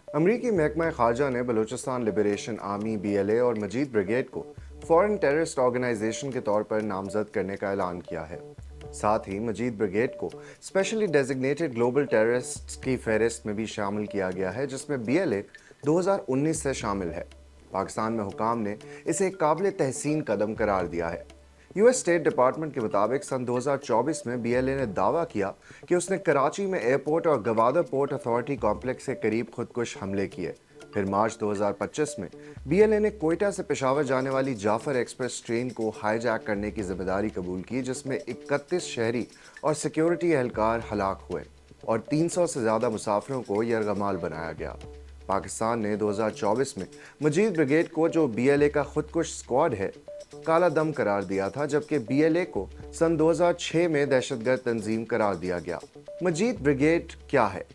अमरीकी महकमा खारजा ने बलूचिस्तान लिबरेशन आर्मी BLA और मजीद ब्रिगेड को फॉरेन टेररिस्ट ऑर्गेनाइजेशन के तौर पर नामजद करने का ऐलान किया है। साथ ही मजीद ब्रिगेड को स्पेशली डेजिग्नेटेड ग्लोबल टेररिस्ट की फहरिस्त में भी शामिल किया गया है, जिसमें BLA 2019 से शामिल है। पाकिस्तान में हुकाम ने इसे एक काबिल तहसीन कदम करार दिया है। US स्टेट डिपार्टमेंट के मुताबिक सन 2024 में BLA ने दावा किया कि उसने कराची में एयरपोर्ट और गवादर पोर्ट अथॉरिटी कॉम्प्लेक्स के करीब खुदकुश हमले किए। फिर मार्च 2025 में BLA ने कोयटा से पेशावर जाने वाली जाफर एक्सप्रेस ट्रेन को हाईजैक करने की जिम्मेदारी कबूल की, जिसमें 31 शहरी और सिक्योरिटी एहलकार हलाक हुए और 300 से ज़्यादा मुसाफिरों को यरगमाल बनाया गया। पाकिस्तान ने 2024 में मजीद ब्रिगेड को, जो BLA का खुदकुश स्क्वाड है, काला दम करार दिया था, जबकि BLA को सन 2006 में दहशतगर्द तंजीम करार दिया गया। मजीद ब्रिगेड क्या है?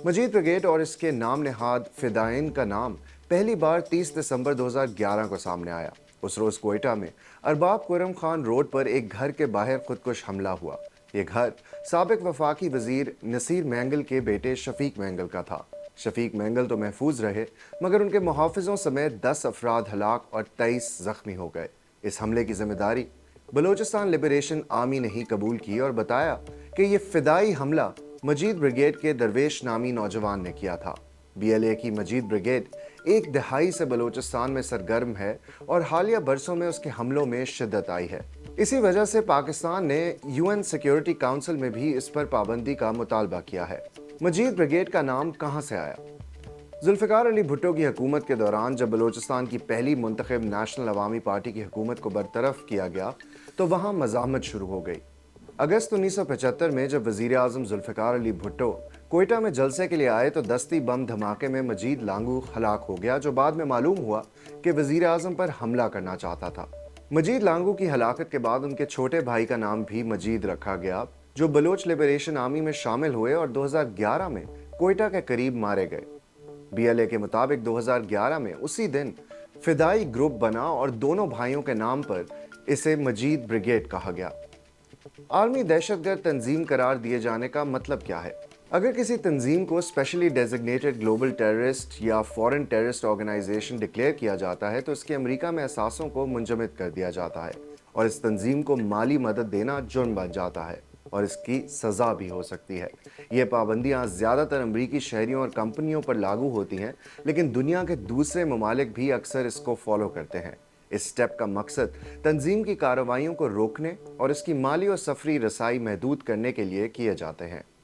मजीद ब्रिगेड और इसके नाम नहाद फिदाइन का नाम पहली बार 30 दिसंबर 2011 को सामने आया। उस रोज कोयटा में अरबाब कुरम खान रोड पर एक घर के बाहर खुदकुश हमला हुआ। ये घर साबिक वफाकी वजीर नसीर मैंगल के बेटे शफीक मैंगल का था। शफीक मैंगल तो महफूज रहे, मगर उनके मुहाफिजों समेत 10 अफराद हलाक और 23 जख्मी हो गए। इस हमले की जिम्मेदारी बलूचिस्तान लिबरेशन आर्मी ने ही कबूल की और बताया कि ये फिदाई हमला मजीद ब्रिगेड के दरवेश नामी नौजवान ने किया था। BLA की मजीद ब्रिगेड एक दहाई से बलूचिस्तान में सरगर्म है और हालिया बरसों में उसके हमलों में शिद्दत आई है। इसी वजह से पाकिस्तान ने UN सिक्योरिटी काउंसिल में भी इस पर पाबंदी का मुतालबा किया है। मजीद ब्रिगेड का नाम कहां से आया? जुल्फ़िकार अली भुट्टो की हुकूमत के दौरान जब बलूचिस्तान की पहली मुंतखब नेशनल अवामी पार्टी की हुकूमत को बरतरफ किया गया तो वहाँ मज़ाहमत शुरू हो गई। अगस्त 1975 में जब वज़ीर आज़म जुल्फ़िकार अली भुट्टो कोयटा में जलसे के लिए आए तो दस्ती बम धमाके में मजीद लांगू हलाक हो गया, जो बाद में मालूम हुआ कि वज़ीर आज़म पर हमला करना चाहता था। मजीद लांगू की हलाकत के बाद उनके छोटे भाई का नाम भी मजीद रखा गया, जो बलोच लिबरेशन आर्मी में शामिल हुए और 2011 में कोयटा के करीब मारे गए। BLA के मुताबिक 2011 में उसी दिन फिदाई ग्रुप बना और दोनों भाइयों के नाम पर इसे मजीद ब्रिगेड कहा गया। आर्मी दहशतगर्द तंजीम करार दिए जाने का मतलब क्या है? अगर किसी तंजीम को स्पेशली डेजिग्नेटेड ग्लोबल टेररिस्ट या फॉरेन टेररिस्ट ऑर्गेनाइजेशन डिक्लेयर किया जाता है तो इसके अमेरिका में असासों को मुंजमद कर दिया जाता है और इस तंजीम को माली मदद देना जुर्म बन जाता है और इसकी सज़ा भी हो सकती है। ये पाबंदियां ज़्यादातर अमरीकी शहरियों और कंपनियों पर लागू होती हैं, लेकिन दुनिया के दूसरे ममालिक भी अक्सर इसको फॉलो करते हैं। इस स्टेप का मकसद तंजीम की कार्रवाइयों को रोकने और इसकी माली और सफरी रसाई महदूद करने के लिए किए जाते हैं।